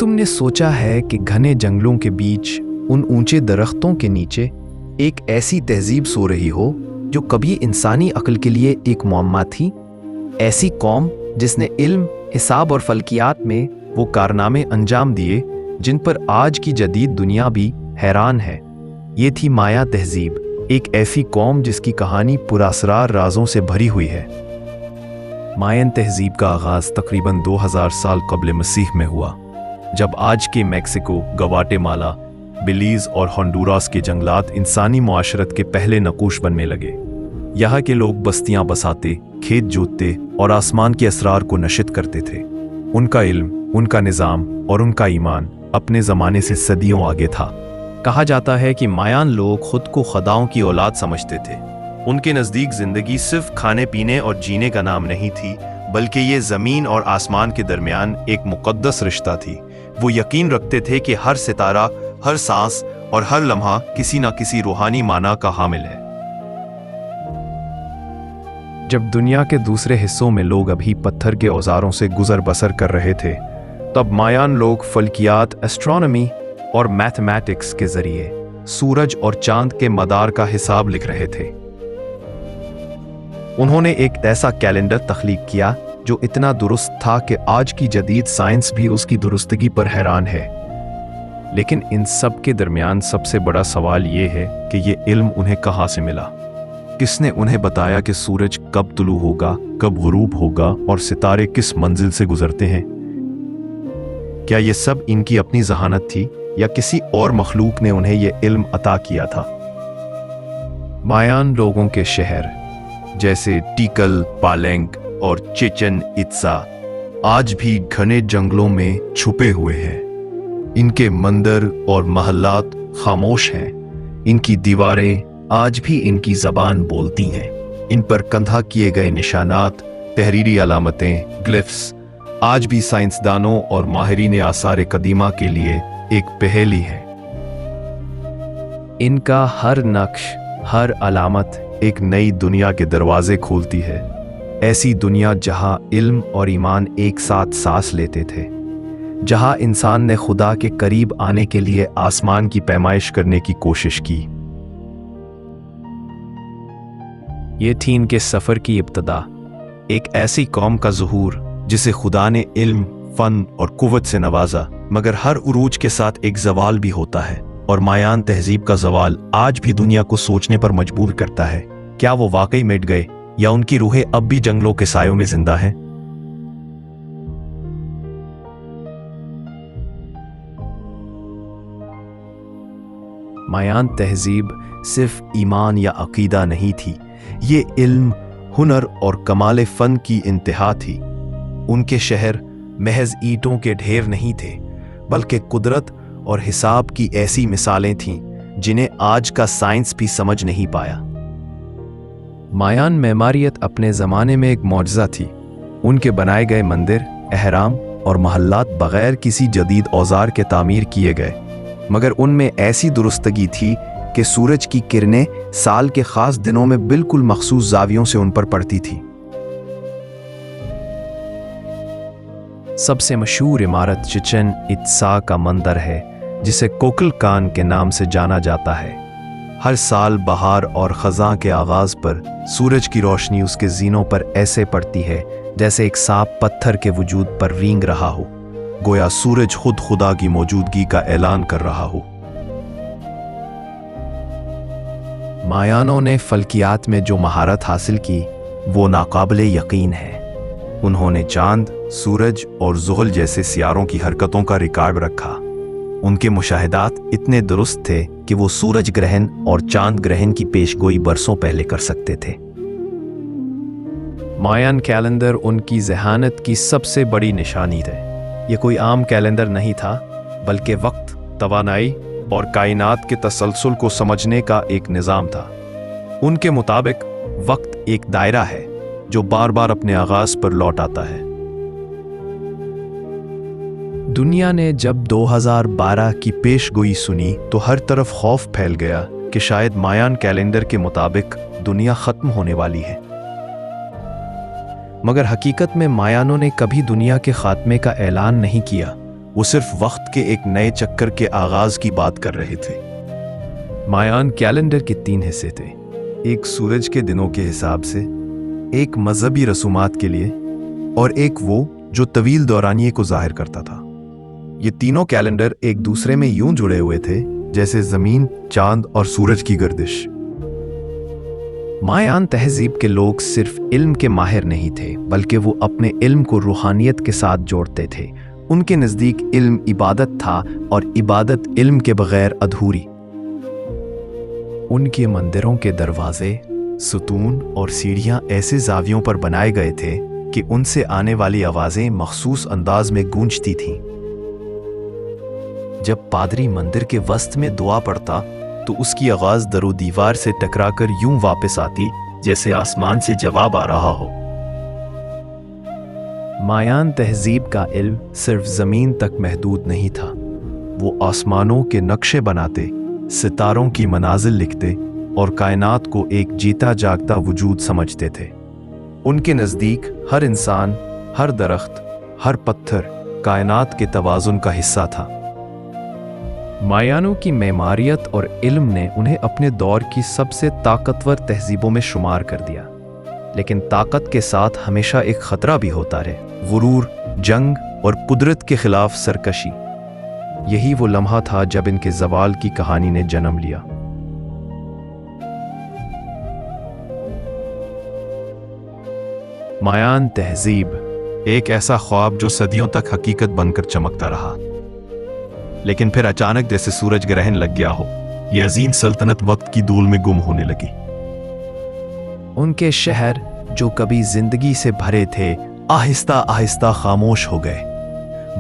तुमने सोचा है कि घने जंगलों के बीच उन ऊंचे दरख्तों के नीचे एक ऐसी तहजीब सो रही हो जो कभी इंसानी अक्ल के लिए एक मुअम्मा थी? ऐसी कौम जिसने इल्म, हिसाब और फल्कियात में वो कारनामे अंजाम दिए जिन पर आज की जदीद दुनिया भी हैरान है। ये थी माया तहजीब, एक ऐसी कौम जिसकी कहानी पुरअसरार राजों से भरी हुई है। मायन तहजीब का आगाज़ तकरीबन 2000 साल क़ब्ल मसीह में हुआ, जब आज के मैक्सिको, ग्वाटेमाला, बिलीज़ और होंडुरास के जंगलात इंसानी मुआशरत के पहले नकूश बनने लगे। यहाँ के लोग बस्तियाँ बसाते, खेत जोतते और आसमान के असरार को नशित करते थे। उनका इल्म, उनका निज़ाम और उनका ईमान अपने ज़माने से सदियों आगे था। कहा जाता है कि मायान लोग खुद को खुदाओं की औलाद समझते थे। उनके नज़दीक ज़िंदगी सिर्फ खाने पीने और जीने का नाम नहीं थी, बल्कि ये ज़मीन और आसमान के दरमियान एक मुक़द्दस रिश्ता थी। वो यकीन रखते थे कि हर सितारा, हर सांस और हर लम्हा किसी न किसी रूहानी माना का हामिल है। जब दुनिया के दूसरे हिस्सों में लोग अभी पत्थर के औजारों से गुजर बसर कर रहे थे, तब मायान लोग फल्कियात, एस्ट्रोनॉमी और मैथमेटिक्स के जरिए सूरज और चांद के मदार का हिसाब लिख रहे थे। उन्होंने एक ऐसा कैलेंडर तख्लीक किया जो इतना दुरुस्त था कि आज की जदीद साइंस भी उसकी दुरुस्तगी पर हैरान है। लेकिन इन सब के दरमियान सबसे बड़ा सवाल ये है कि ये इल्म उन्हें कहाँ से मिला? किसने उन्हें बताया कि सूरज कब तुलू होगा, कब गुरूब होगा और सितारे किस मंजिल से गुजरते हैं? क्या ये सब इनकी अपनी ज़हानत थी या किसी और मखलूक ने उन्हें ये इल्म अता किया था? मायान लोगों के शहर जैसे टिकल, पालेंग और चिचन इत्जा आज भी घने जंगलों में छुपे हुए हैं। इनके मंदिर और महल्लात खामोश हैं। इनकी दीवारें आज भी इनकी जबान बोलती हैं। इन पर कंधा किए गए निशानात, तहरीरी अलामतें, ग्लिफ्स आज भी साइंसदानों और माहिरीन आसार कदीमा के लिए एक पहेली है। इनका हर नक्श, हर अलामत एक नई दुनिया के दरवाजे खोलती है। ऐसी दुनिया जहां इल्म और ईमान एक साथ सांस लेते थे, जहां इंसान ने खुदा के करीब आने के लिए आसमान की पैमाइश करने की कोशिश की। ये थी इनके सफर की इब्तदा, एक ऐसी कौम का ज़ुहूर जिसे खुदा ने इल्म, फन और कुव्वत से नवाजा। मगर हर उरूज के साथ एक जवाल भी होता है, और मायान तहजीब का जवाल आज भी दुनिया को सोचने पर मजबूर करता है। क्या वो वाकई मिट गए या उनकी रूहें अब भी जंगलों के सायों में जिंदा हैं? मायान तहजीब सिर्फ ईमान या अकीदा नहीं थी, ये इल्म, हुनर और कमाल फन की इंतहा थी। उनके शहर महज ईंटों के ढेर नहीं थे, बल्कि कुदरत और हिसाब की ऐसी मिसालें थीं जिन्हें आज का साइंस भी समझ नहीं पाया। मायान मेमारियत अपने ज़माने में एक मौजज़ा थी। उनके बनाए गए मंदिर, अहराम और महल्लात बग़ैर किसी जदीद औजार के तामीर किए गए, मगर उनमें ऐसी दुरुस्तगी थी कि सूरज की किरणें साल के ख़ास दिनों में बिल्कुल मखसूस ज़ावियों से उन पर पड़ती थी। सबसे मशहूर इमारत चिचन इत्सा का मंदिर है, जिसे कोकलकान के नाम से जाना जाता है। हर साल बहार और ख़ज़ां के आगाज़ पर सूरज की रोशनी उसके ज़ीनों पर ऐसे पड़ती है जैसे एक सांप पत्थर के वजूद पर रींग रहा हो, गोया सूरज खुद खुदा की मौजूदगी का ऐलान कर रहा हो। मायानों ने फल्कियात में जो महारत हासिल की वो नाकाबिले यकीन है। उन्होंने चांद, सूरज और ज़ुहल जैसे सियारों की हरकतों का रिकॉर्ड रखा। उनके मुशाहिदात इतने दुरुस्त थे कि वो सूरज ग्रहण और चांद ग्रहण की पेशगोई बरसों पहले कर सकते थे। मायान कैलेंडर उनकी ज़हानत की सबसे बड़ी निशानी थे। ये कोई आम कैलेंडर नहीं था, बल्कि वक्त, तवानाई और कायनात के तसलसल को समझने का एक निज़ाम था। उनके मुताबिक वक्त एक दायरा है जो बार बार अपने आगाज़ पर लौट आता है। दुनिया ने जब 2012 की पेशगोई सुनी तो हर तरफ खौफ फैल गया कि शायद मायान कैलेंडर के मुताबिक दुनिया ख़त्म होने वाली है। मगर हकीकत में मायानों ने कभी दुनिया के खात्मे का ऐलान नहीं किया। وہ صرف وقت کے ایک نئے چکر کے آغاز کی بات کر رہے تھے۔ مایان کیلنڈر کے 3 حصے تھے، ایک سورج کے دنوں کے حساب سے، ایک مذہبی رسومات کے لیے، اور ایک وہ جو طویل دورانیے کو ظاہر کرتا تھا۔ یہ تینوں کیلنڈر ایک دوسرے میں یوں جڑے ہوئے تھے جیسے زمین، چاند اور سورج کی گردش۔ مایان تہذیب کے لوگ صرف علم کے ماہر نہیں تھے، بلکہ وہ اپنے علم کو روحانیت کے ساتھ جوڑتے تھے۔ ان کے نزدیک علم عبادت تھا اور عبادت علم کے بغیر ادھوری۔ ان کے مندروں کے دروازے، ستون اور سیڑھیاں ایسے زاویوں پر بنائے گئے تھے کہ ان سے آنے والی آوازیں مخصوص انداز میں گونجتی تھیں۔ جب پادری مندر کے وسط میں دعا پڑھتا تو اس کی آواز در و دیوار سے ٹکرا کر یوں واپس آتی جیسے آسمان سے جواب آ رہا ہو۔ مایان تہذیب کا علم صرف زمین تک محدود نہیں تھا، وہ آسمانوں کے نقشے بناتے، ستاروں کی منازل لکھتے اور کائنات کو ایک جیتا جاگتا وجود سمجھتے تھے۔ ان کے نزدیک ہر انسان، ہر درخت، ہر پتھر کائنات کے توازن کا حصہ تھا۔ مایانوں کی معماریت اور علم نے انہیں اپنے دور کی سب سے طاقتور تہذیبوں میں شمار کر دیا، لیکن طاقت کے ساتھ ہمیشہ ایک خطرہ بھی ہوتا رہے، غرور، جنگ اور قدرت کے خلاف سرکشی۔ یہی وہ لمحہ تھا جب ان کے زوال کی کہانی نے جنم لیا۔ مایان تہذیب ایک ایسا خواب جو صدیوں تک حقیقت بن کر چمکتا رہا، لیکن پھر اچانک جیسے سورج گرہن لگ گیا ہو، یہ عظیم سلطنت وقت کی دھول میں گم ہونے لگی۔ ان کے شہر جو کبھی زندگی سے بھرے تھے، آہستہ آہستہ خاموش ہو گئے۔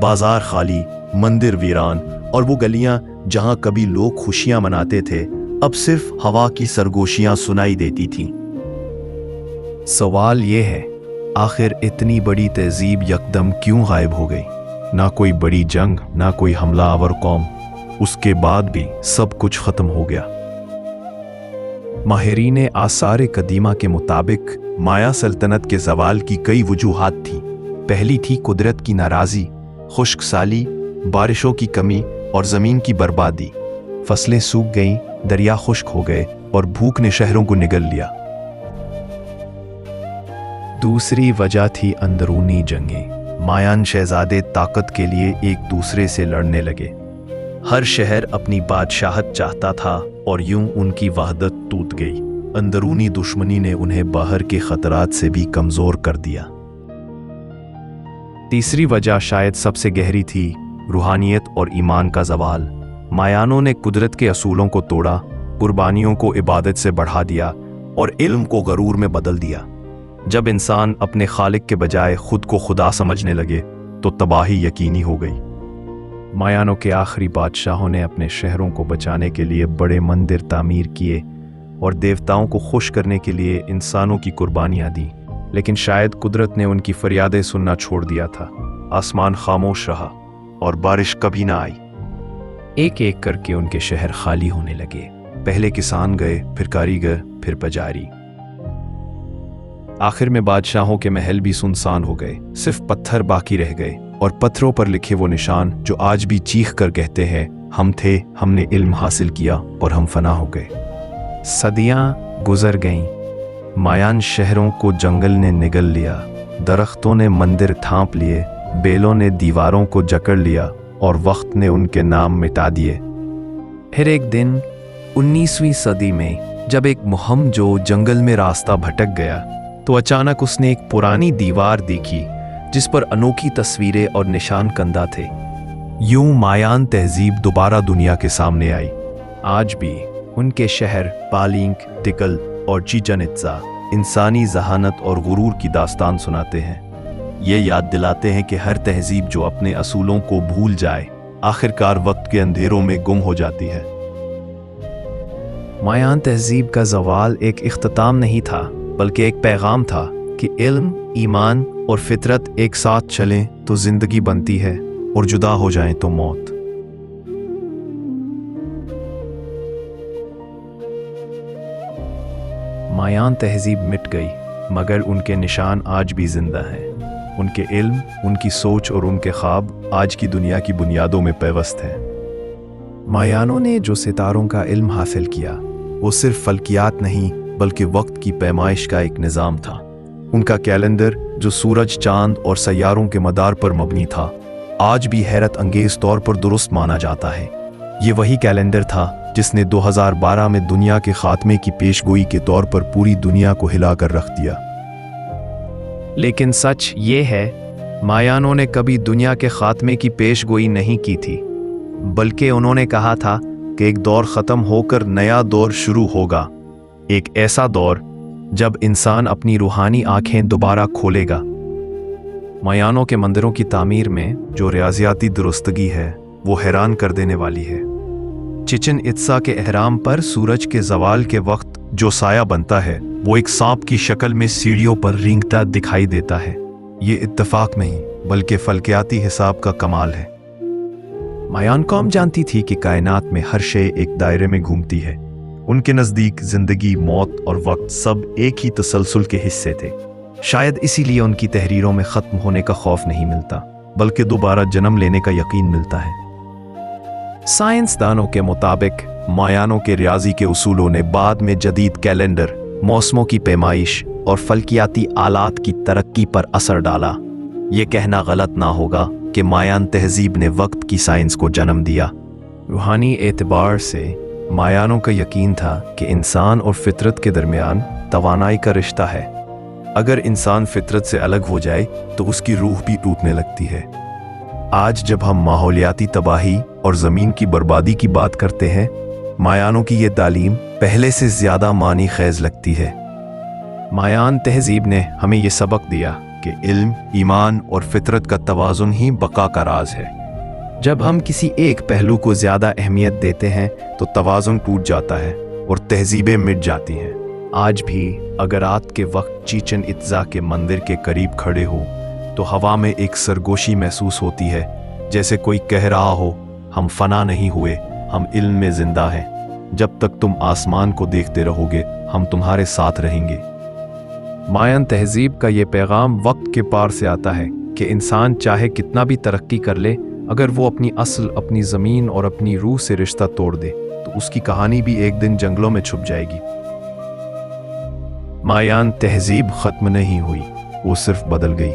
بازار خالی، مندر ویران، اور وہ گلیاں جہاں کبھی لوگ خوشیاں مناتے تھے اب صرف ہوا کی سرگوشیاں سنائی دیتی تھیں۔ سوال یہ ہے، آخر اتنی بڑی تہذیب یکدم کیوں غائب ہو گئی؟ نہ کوئی بڑی جنگ، نہ کوئی حملہ آور قوم، اس کے بعد بھی سب کچھ ختم ہو گیا۔ ماہرین آثار قدیمہ کے مطابق مایا سلطنت کے زوال کی کئی وجوہات تھیں۔ پہلی تھی قدرت کی ناراضی، خشک سالی، بارشوں کی کمی اور زمین کی بربادی۔ فصلیں سوکھ گئیں، دریا خشک ہو گئے اور بھوک نے شہروں کو نگل لیا۔ دوسری وجہ تھی اندرونی جنگیں۔ مایان شہزادے طاقت کے لیے ایک دوسرے سے لڑنے لگے۔ ہر شہر اپنی بادشاہت چاہتا تھا اور یوں ان کی وحدت ٹوٹ گئی۔ اندرونی دشمنی نے انہیں باہر کے خطرات سے بھی کمزور کر دیا۔ تیسری وجہ شاید سب سے گہری تھی، روحانیت اور ایمان کا زوال۔ مایانوں نے قدرت کے اصولوں کو توڑا، قربانیوں کو عبادت سے بڑھا دیا اور علم کو غرور میں بدل دیا۔ جب انسان اپنے خالق کے بجائے خود کو خدا سمجھنے لگے تو تباہی یقینی ہو گئی۔ مایانوں کے آخری بادشاہوں نے اپنے شہروں کو بچانے کے لیے بڑے مندر تعمیر کیے اور دیوتاؤں کو خوش کرنے کے لیے انسانوں کی قربانیاں دیں، لیکن شاید قدرت نے ان کی فریادیں سننا چھوڑ دیا تھا۔ آسمان خاموش رہا اور بارش کبھی نہ آئی۔ ایک ایک کر کے ان کے شہر خالی ہونے لگے۔ پہلے کسان گئے، پھر کاریگر، پھر پجاری۔ آخر میں بادشاہوں کے محل بھی سنسان ہو گئے، صرف پتھر باقی رہ گئے اور پتھروں پر لکھے وہ نشان جو آج بھی چیخ کر کہتے ہیں، ہم تھے، ہم نے علم حاصل کیا اور ہم فنا ہو گئے۔ صدیاں گزر گئیں، مایان شہروں کو جنگل نے نگل لیا، درختوں نے مندر تھانپ لیے، بیلوں نے دیواروں کو جکڑ لیا اور وقت نے ان کے نام مٹا دیے۔ پھر ایک دن 19ویں صدی میں جب ایک مہم جو جنگل میں راستہ بھٹک گیا تو اچانک اس نے ایک پرانی دیوار دیکھی جس پر انوکھی تصویریں اور نشان کندہ تھے۔ یوں مایان تہذیب دوبارہ دنیا کے سامنے آئی۔ آج بھی ان کے شہر پالینک، ٹکل اور چیچن اٹزا انسانی ذہانت اور غرور کی داستان سناتے ہیں۔ یہ یاد دلاتے ہیں کہ ہر تہذیب جو اپنے اصولوں کو بھول جائے آخرکار وقت کے اندھیروں میں گم ہو جاتی ہے۔ مایان تہذیب کا زوال ایک اختتام نہیں تھا، بلکہ ایک پیغام تھا کہ علم، ایمان اور فطرت ایک ساتھ چلیں تو زندگی بنتی ہے اور جدا ہو جائیں تو موت۔ مایان تہذیب مٹ گئی، مگر ان کے نشان آج بھی زندہ ہیں۔ उनके इल्म, उनकी सोच और उनके ख्वाब आज की दुनिया की बुनियादों में पेवस्त हैं। मायानों ने जो सितारों का इल्म हासिल किया वो सिर्फ फल्कियात नहीं बल्कि वक्त की पैमाइश का एक निज़ाम था। उनका कैलेंडर जो सूरज, चांद और सैयारों के मदार पर मबनी था, आज भी हैरत अंगेज तौर पर दुरुस्त माना जाता है। ये वही कैलेंडर था जिसने 2012 में दुनिया के खात्मे की पेशगोई के तौर पर पूरी दुनिया को हिलाकर रख दिया। लेकिन सच ये है, मायानों ने कभी दुनिया के खात्मे की पेशगोई नहीं की थी, बल्कि उन्होंने कहा था कि एक दौर ख़त्म होकर नया दौर शुरू होगा। एक ऐसा दौर जब इंसान अपनी रूहानी आंखें दोबारा खोलेगा। मायानों के मंदिरों की तामीर में जो रियाजियाती दुरुस्तगी है वो हैरान कर देने वाली है। चिचिन इत्जा के एहराम पर सूरज के ज़वाल के वक्त जो साया बनता है वो एक सांप की शक्ल में सीढ़ियों पर रेंगता दिखाई देता है। ये इत्तेफाक नहीं बल्कि फल्कियाती हिसाब का कमाल है। मायान कौम जानती थी कि कायनात में हर शय एक दायरे में घूमती है। उनके नज़दीक जिंदगी, मौत और वक्त सब एक ही तसलसल के हिस्से थे। शायद इसीलिए उनकी तहरीरों में ख़त्म होने का खौफ नहीं मिलता बल्कि दोबारा जन्म लेने का यकीन मिलता है। साइंसदानों के मुताबिक मायानों के रियाजी के उसूलों ने बाद में जदीद कैलेंडर, मौसमों की पैमाइश और फल्कियाती आलात की तरक्की पर असर डाला। ये कहना गलत ना होगा कि मायान तहजीब ने वक्त की साइंस को जन्म दिया। रूहानी एतबार से मायानों का यकीन था कि इंसान और फितरत के दरमियान तवानाई का रिश्ता है। अगर इंसान फितरत से अलग हो जाए तो उसकी रूह भी टूटने लगती है। आज जब हम माहौलियाती तबाही और ज़मीन की बर्बादी की बात करते हैं, मायानों की ये तालीम पहले से ज़्यादा मानी ख़ैज़ लगती है। मायान तहजीब ने हमें ये सबक दिया कि इल्म, ईमान और फितरत का तवाज़ुन ही बका का राज है। जब हम किसी एक पहलू को ज़्यादा अहमियत देते हैं तो तवाज़ुन टूट जाता है और तहजीबें मिट जाती हैं। आज भी अगर रात के वक्त चिचिन इत्जा के मंदिर के करीब खड़े हो तो हवा में एक सरगोशी महसूस होती है, जैसे कोई कह रहा हो, हम फना नहीं हुए, हम इल्म में जिंदा हैं। जब तक तुम आसमान को देखते रहोगे हम तुम्हारे साथ रहेंगे। मायन तहजीब का ये पैगाम वक्त के पार से आता है कि इंसान चाहे कितना भी तरक्की कर ले, अगर वो अपनी असल, अपनी ज़मीन और अपनी रूह से रिश्ता तोड़ दे तो उसकी कहानी भी एक दिन जंगलों में छुप जाएगी। मायान तहजीब ख़त्म नहीं हुई, वो सिर्फ बदल गई।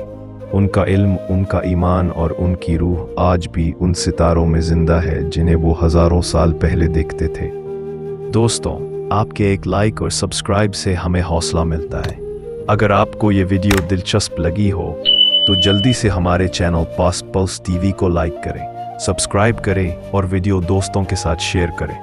उनका इल्म, उनका ईमान और उनकी रूह आज भी उन सितारों में जिंदा है जिन्हें वो हज़ारों साल पहले देखते थे। दोस्तों, आपके एक लाइक और सब्सक्राइब से हमें हौसला मिलता है। अगर आपको ये वीडियो दिलचस्प लगी हो तो जल्दी से हमारे चैनल पास पल्स टीवी को लाइक करें, सब्सक्राइब करें और वीडियो दोस्तों के साथ शेयर करें।